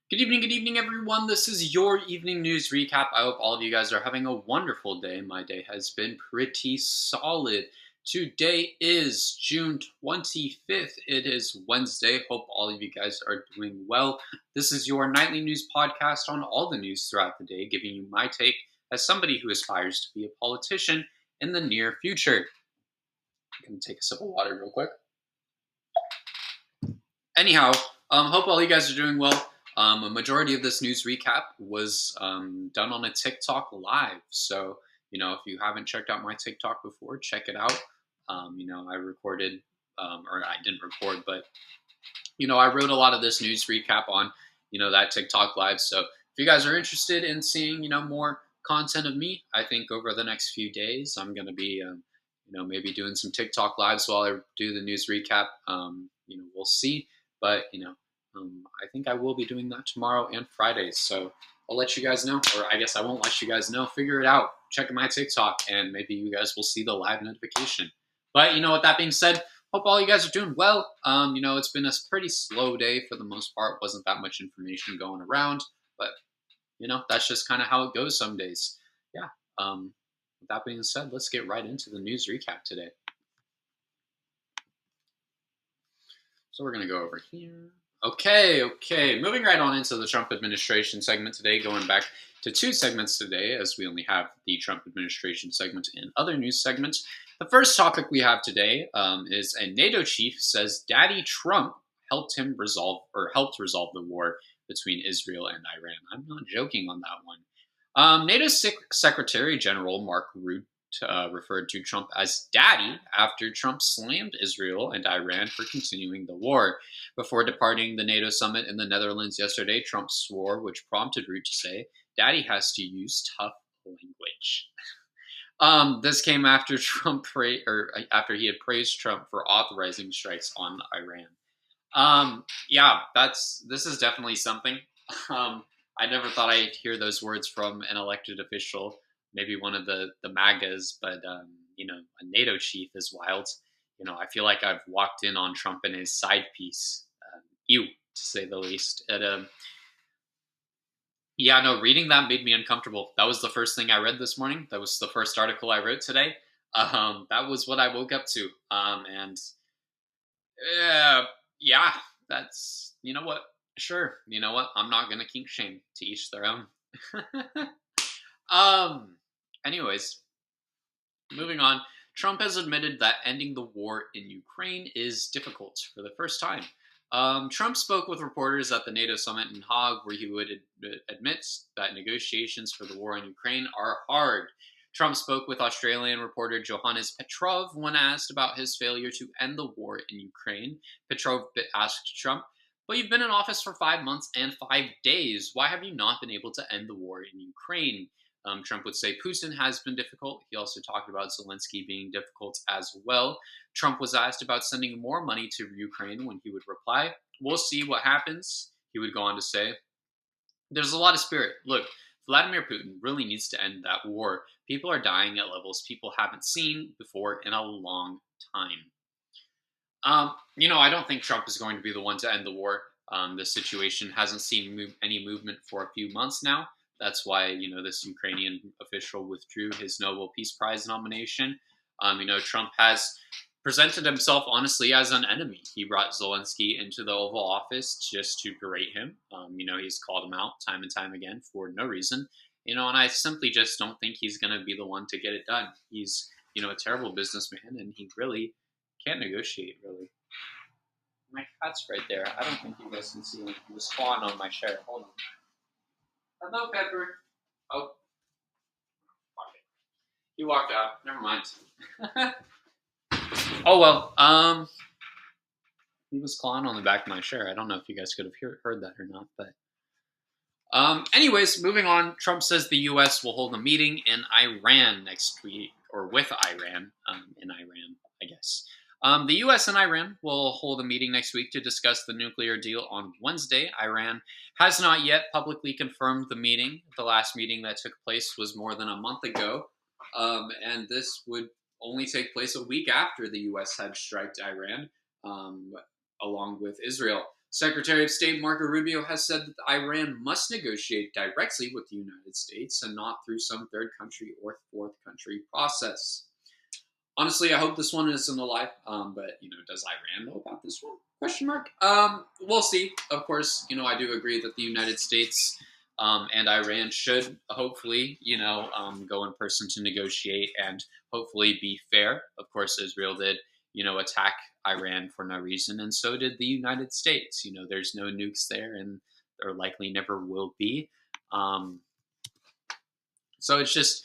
Good evening, everyone. This is your evening news recap. I hope all of you guys are having a wonderful day. My day has been pretty solid. Today is June 25th. It is Wednesday. Hope all of you guys are doing well. This is your nightly news podcast on all the news throughout the day, giving you my take as somebody who aspires to be a politician in the near future. I'm going to take a sip of water real quick. Anyhow, hope all you guys are doing well. A majority of this news recap was done on a TikTok live. So, if you haven't checked out my TikTok before, check it out. I recorded, or I didn't record, but, I wrote a lot of this news recap on, that TikTok live. So if you guys are interested in seeing, more content of me, I think over the next few days, I'm going to be, maybe doing some TikTok lives while I do the news recap. We'll see. But, I think I will be doing that tomorrow and Friday. So I'll let you guys know, or I guess I won't let you guys know. Figure it out. Check my TikTok, and maybe you guys will see the live notification. But, with that being said, hope all you guys are doing well. It's been a pretty slow day for the most part. Wasn't that much information going around. But, that's just kind of how it goes some days. Yeah. With that being said, let's get right into the news recap today. So we're going to go over here. Okay. Moving right on into the Trump administration segment today, going back to two segments today, as we only have the Trump administration segment and other news segments. The first topic we have today is a NATO chief says Daddy Trump helped resolve the war between Israel and Iran. I'm not joking on that one. NATO Secretary General Mark Rutte referred to Trump as daddy after Trump slammed Israel and Iran for continuing the war. Before departing the NATO summit in the Netherlands yesterday, Trump swore, which prompted Rutte to say, "Daddy has to use tough language." This came after after he had praised Trump for authorizing strikes on Iran. This is definitely something. I never thought I'd hear those words from an elected official. Maybe one of the MAGAs, but a NATO chief is wild. I feel like I've walked in on Trump and his side piece, to say the least. Reading that made me uncomfortable. That was the first thing I read this morning. That was the first article I wrote today. That was what I woke up to. That's, what? Sure. You know what? I'm not going to kink shame. To each their own. Anyways, moving on. Trump has admitted that ending the war in Ukraine is difficult for the first time. Trump spoke with reporters at the NATO summit in Hague, where he would admit that negotiations for the war in Ukraine are hard. Trump spoke with Australian reporter Johannes Petrov when asked about his failure to end the war in Ukraine. Petrov asked Trump, "But you've been in office for 5 months and 5 days. Why have you not been able to end the war in Ukraine?" Trump would say Putin has been difficult. He also talked about Zelensky being difficult as well. Trump was asked about sending more money to Ukraine when he would reply, "We'll see what happens." He would go on to say, "There's a lot of spirit. Look, Vladimir Putin really needs to end that war. People are dying at levels people haven't seen before in a long time." I don't think Trump is going to be the one to end the war. This situation hasn't seen any movement for a few months now. That's why, this Ukrainian official withdrew his Nobel Peace Prize nomination. Trump has presented himself, honestly, as an enemy. He brought Zelensky into the Oval Office just to berate him. He's called him out time and time again for no reason. And I simply just don't think he's going to be the one to get it done. He's, a terrible businessman, and he really can't negotiate, really. My cat's right there. I don't think you guys can see him. He was clawing on my chair. Hold on. Hello, Pepper. Oh. Okay. He walked out. Never mind. Oh, well. He was clawing on the back of my chair. I don't know if you guys could have heard that or not, but... anyways, moving on. Trump says the U.S. will hold a meeting in Iran next week, or with Iran, in Iran, I guess. The U.S. and Iran will hold a meeting next week to discuss the nuclear deal on Wednesday. Iran has not yet publicly confirmed the meeting. The last meeting that took place was more than a month ago, and this would only take place a week after the U.S. had struck Iran, along with Israel. Secretary of State Marco Rubio has said that Iran must negotiate directly with the United States and not through some third country or fourth country process. Honestly, I hope this one isn't a lie. But does Iran know about this one? Question mark. We'll see. Of course, I do agree that the United States and Iran should hopefully, go in person to negotiate and hopefully be fair. Of course, Israel did, attack Iran for no reason, and so did the United States. There's no nukes there, and there likely never will be. So it's just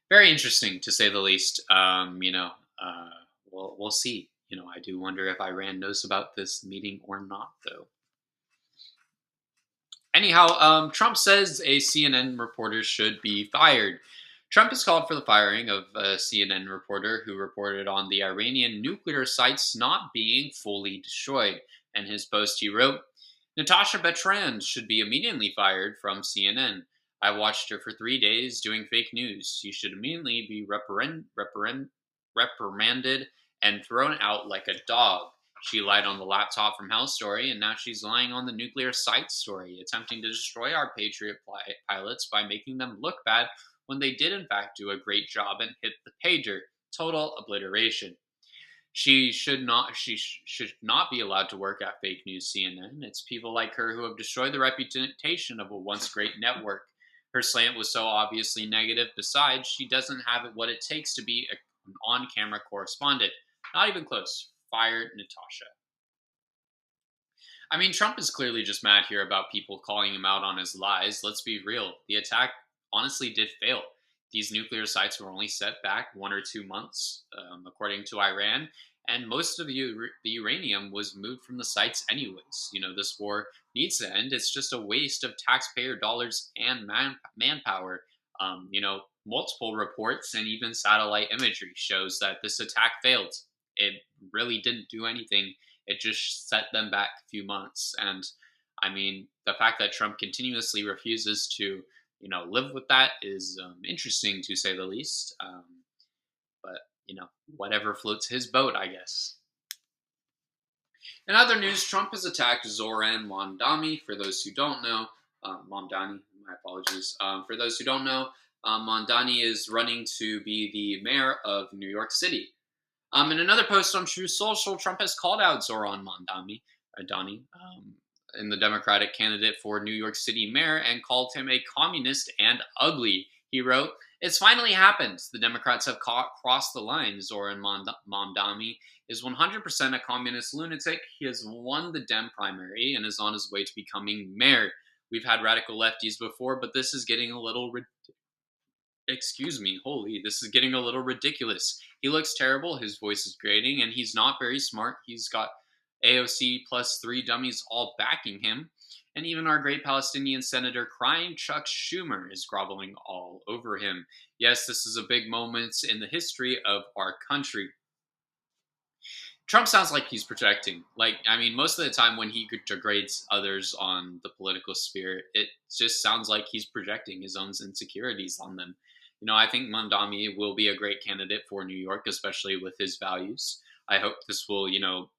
very interesting, to say the least. We'll see. I do wonder if Iran knows about this meeting or not, though. Anyhow, Trump says a CNN reporter should be fired. Trump has called for the firing of a CNN reporter who reported on the Iranian nuclear sites not being fully destroyed. In his post, he wrote, Natasha Bertrand should be immediately fired from CNN. I watched her for 3 days doing fake news. She should immediately be reprimanded and thrown out like a dog. She lied on the laptop from Hell story, and now she's lying on the nuclear site story, attempting to destroy our Patriot pilots by making them look bad when they did in fact do a great job and hit the pager. Total obliteration. She should not be allowed to work at fake news CNN. It's people like her who have destroyed the reputation of a once great network. Her slant was so obviously negative. Besides, she doesn't have what it takes to be an on-camera correspondent. Not even close. Fired Natasha. I mean, Trump is clearly just mad here about people calling him out on his lies. Let's be real. The attack honestly did fail. These nuclear sites were only set back 1 or 2 months, according to Iran, and most of the uranium was moved from the sites anyways. This war needs to end. It's just a waste of taxpayer dollars and manpower. Multiple reports and even satellite imagery shows that this attack failed. It really didn't do anything. It just set them back a few months. And I mean, the fact that Trump continuously refuses to, live with that is interesting, to say the least. But, whatever floats his boat, I guess. In other news, Trump has attacked Zoran Mondani. For those who don't know, Mondani, my apologies. For those who don't know, Mondani is running to be the mayor of New York City. In another post on True Social, Trump has called out Zoran Mondani, in the Democratic candidate for New York City mayor, and called him a communist and ugly. He wrote, "It's finally happened. The Democrats have crossed the line. Zoran Mondani is 100% a communist lunatic. He has won the Dem primary and is on his way to becoming mayor. We've had radical lefties before, but this is getting a little this is getting a little ridiculous. He looks terrible, his voice is grating, and he's not very smart. He's got AOC plus 3 dummies all backing him, and even our great Palestinian senator crying Chuck Schumer is groveling all over him. Yes, this is a big moment in the history of our country." Trump sounds like he's projecting. Most of the time when he degrades others on the political sphere, it just sounds like he's projecting his own insecurities on them. I think Mondani will be a great candidate for New York, especially with his values. I hope this will,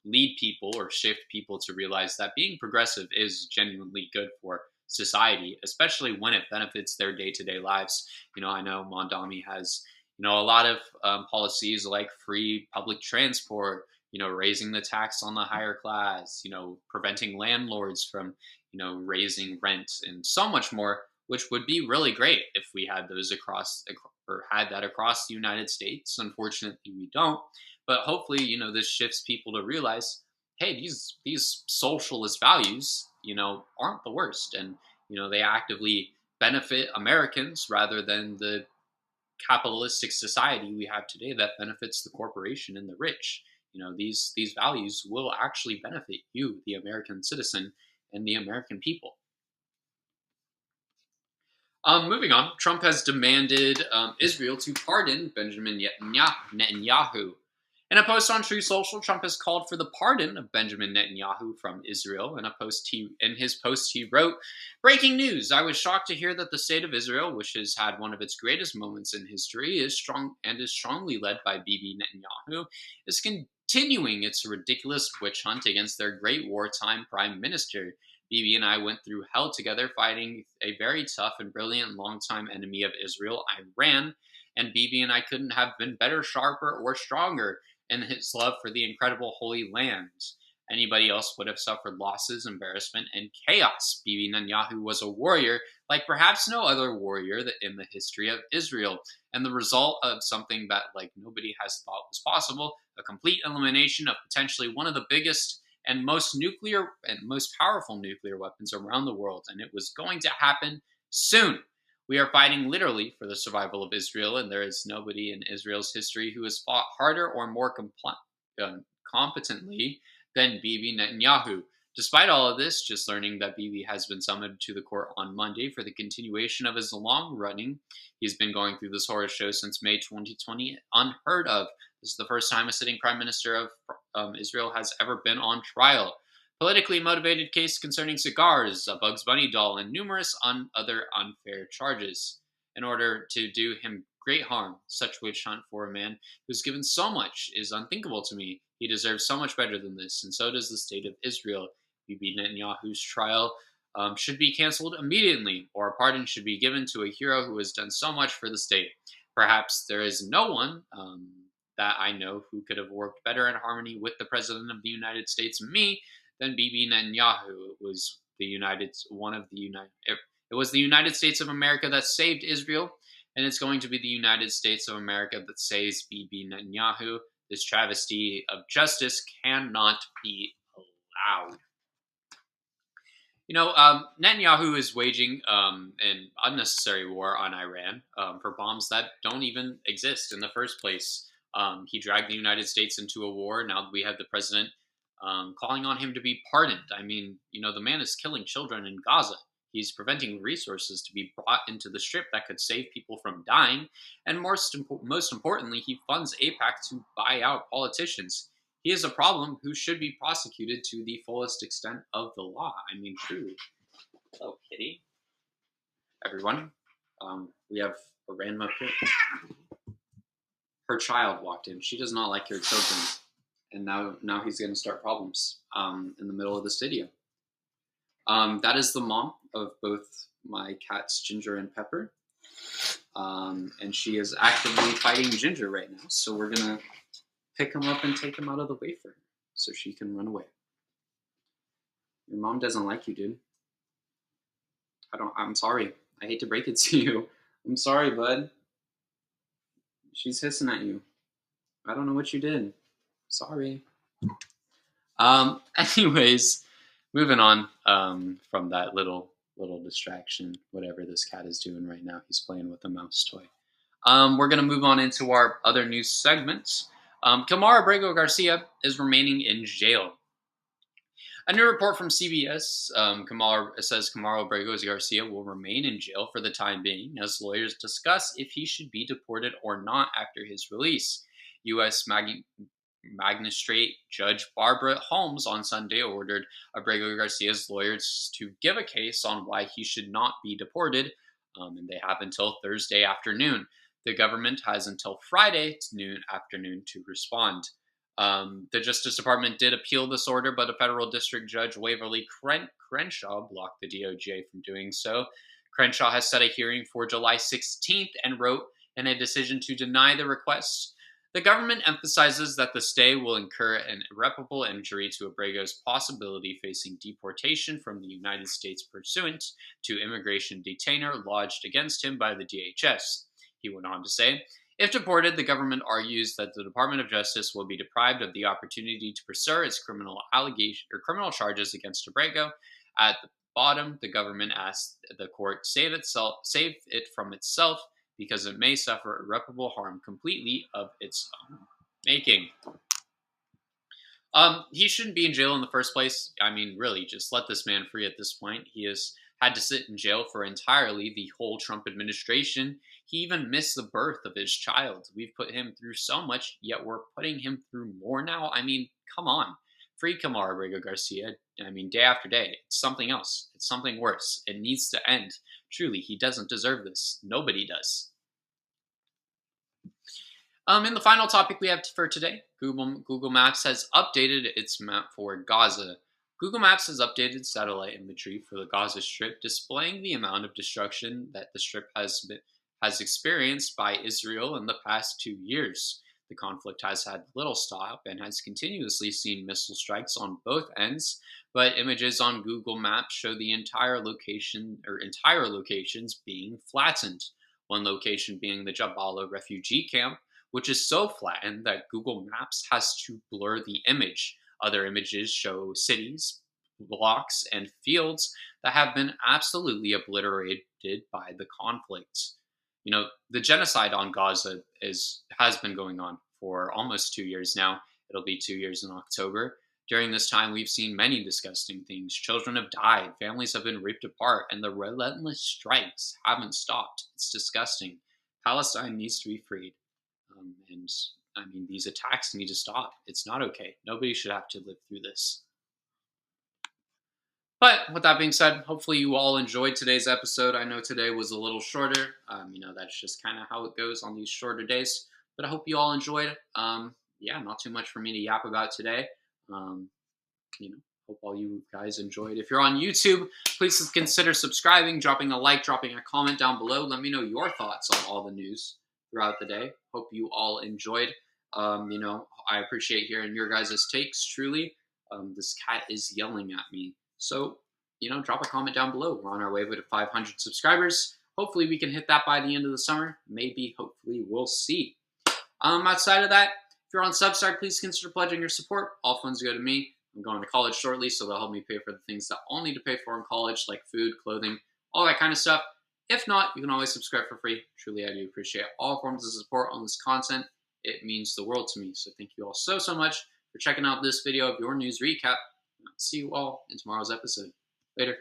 lead people or shift people to realize that being progressive is genuinely good for society, especially when it benefits their day-to-day lives. I know Mondani has, a lot of policies like free public transport, raising the tax on the higher class, preventing landlords from, raising rent, and so much more, which would be really great if we had those across the United States. Unfortunately, we don't. But hopefully, this shifts people to realize, hey, these socialist values, aren't the worst, and they actively benefit Americans rather than the capitalistic society we have today that benefits the corporation and the rich. These values will actually benefit you, the American citizen, and the American people. Moving on, Trump has demanded Israel to pardon Benjamin Netanyahu. In a post on True Social, Trump has called for the pardon of Benjamin Netanyahu from Israel. In his post, he wrote, "Breaking news! I was shocked to hear that the state of Israel, which has had one of its greatest moments in history, is strongly led by Bibi Netanyahu, is continuing its ridiculous witch hunt against their great wartime prime minister. Bibi and I went through hell together, fighting a very tough and brilliant longtime enemy of Israel, Iran. And Bibi and I couldn't have been better, sharper, or stronger in his love for the incredible Holy Land. Anybody else would have suffered losses, embarrassment, and chaos. Bibi Netanyahu was a warrior like perhaps no other warrior in the history of Israel, and the result of something that nobody has thought was possible, a complete elimination of potentially one of the biggest and most powerful nuclear weapons around the world, and it was going to happen soon. We are fighting literally for the survival of Israel, and there is nobody in Israel's history who has fought harder or more competently than Bibi Netanyahu. Despite all of this, just learning that Bibi has been summoned to the court on Monday for the continuation of his long running. He's been going through this horror show since May 2020, unheard of. This is the first time a sitting prime minister of Israel has ever been on trial. Politically motivated case concerning cigars, a Bugs Bunny doll, and numerous other unfair charges. In order to do him great harm, such witch hunt for a man who's given so much is unthinkable to me. He deserves so much better than this, and so does the state of Israel. Bibi Netanyahu's trial should be canceled immediately, or a pardon should be given to a hero who has done so much for the state. Perhaps there is no one that I know who could have worked better in harmony with the President of the United States, me, than Bibi Netanyahu. It was the United States of America that saved Israel, and it's going to be the United States of America that saves Bibi Netanyahu. This travesty of justice cannot be allowed. Netanyahu is waging an unnecessary war on Iran for bombs that don't even exist in the first place. He dragged the United States into a war. Now we have the president calling on him to be pardoned. I mean, the man is killing children in Gaza. He's preventing resources to be brought into the strip that could save people from dying. And most importantly, he funds AIPAC to buy out politicians. He is a problem who should be prosecuted to the fullest extent of the law. I mean, truly. Hello, Kitty. Everyone. We have a random here. Her child walked in. She does not like your children. And now he's going to start problems in the middle of this video. That is the mom of both my cats, Ginger and Pepper. And she is actively fighting Ginger right now. So we're going to pick him up and take him out of the way for her so she can run away. Your mom doesn't like you, dude. I'm sorry. I hate to break it to you. I'm sorry, bud. She's hissing at you. I don't know what you did. Sorry. Anyways, moving on from that little distraction, whatever this cat is doing right now. He's playing with a mouse toy. We're going to move on into our other news segments. Camara Abrego Garcia is remaining in jail. A new report from CBS says Camara Abrego Garcia will remain in jail for the time being as lawyers discuss if he should be deported or not after his release. U.S. Magistrate Judge Barbara Holmes on Sunday ordered Abrego Garcia's lawyers to give a case on why he should not be deported, and they have until Thursday afternoon. The government has until Friday afternoon to respond. The Justice Department did appeal this order, but a federal district judge, Waverly Crenshaw, blocked the DOJ from doing so. Crenshaw has set a hearing for July 16th and wrote in a decision to deny the request. The government emphasizes that the stay will incur an irreparable injury to Abrego's possibility facing deportation from the United States pursuant to immigration detainer lodged against him by the DHS. He went on to say, if deported, the government argues that the Department of Justice will be deprived of the opportunity to pursue its criminal charges against Abrego. At the bottom, the government asks the court save it from itself because it may suffer irreparable harm completely of its own making. He shouldn't be in jail in the first place. I mean, really, just let this man free at this point. He has had to sit in jail for entirely the whole Trump administration. He even missed the birth of his child. We've put him through so much, yet we're putting him through more now. I mean, come on. Free Kamar Abrego Garcia. I mean, day after day. It's something else. It's something worse. It needs to end. Truly, he doesn't deserve this. Nobody does. And the final topic we have for today, Google Maps has updated its map for Gaza. Google Maps has updated satellite imagery for the Gaza Strip, displaying the amount of destruction that the Strip has experienced by Israel in the past 2 years. The conflict has had little stop and has continuously seen missile strikes on both ends, but images on Google Maps show the entire locations being flattened. One location being the Jabalia refugee camp, which is so flattened that Google Maps has to blur the image. Other images show cities, blocks, and fields that have been absolutely obliterated by the conflict. You know, the genocide on Gaza has been going on for almost 2 years now. It'll be 2 years in October. During this time, we've seen many disgusting things. Children have died, families have been ripped apart, and the relentless strikes haven't stopped. It's disgusting. Palestine needs to be freed. And I mean, these attacks need to stop. It's not okay. Nobody should have to live through this. But with that being said, hopefully you all enjoyed today's episode. I know today was a little shorter. That's just kind of how it goes on these shorter days. But I hope you all enjoyed it. Not too much for me to yap about today. Hope all you guys enjoyed. If you're on YouTube, please consider subscribing, dropping a like, dropping a comment down below. Let me know your thoughts on all the news throughout the day. Hope you all enjoyed. I appreciate hearing your guys' takes, truly. This cat is yelling at me. So, drop a comment down below. We're on our way to 500 subscribers. Hopefully we can hit that by the end of the summer. Maybe, hopefully, we'll see. Outside of that, if you're on Substack, please consider pledging your support. All funds go to me. I'm going to college shortly, so they'll help me pay for the things that I'll need to pay for in college, like food, clothing, all that kind of stuff. If not, you can always subscribe for free. Truly, I do appreciate all forms of support on this content. It means the world to me. So thank you all so much for checking out this video of your news recap. I'll see you all in tomorrow's episode. Later.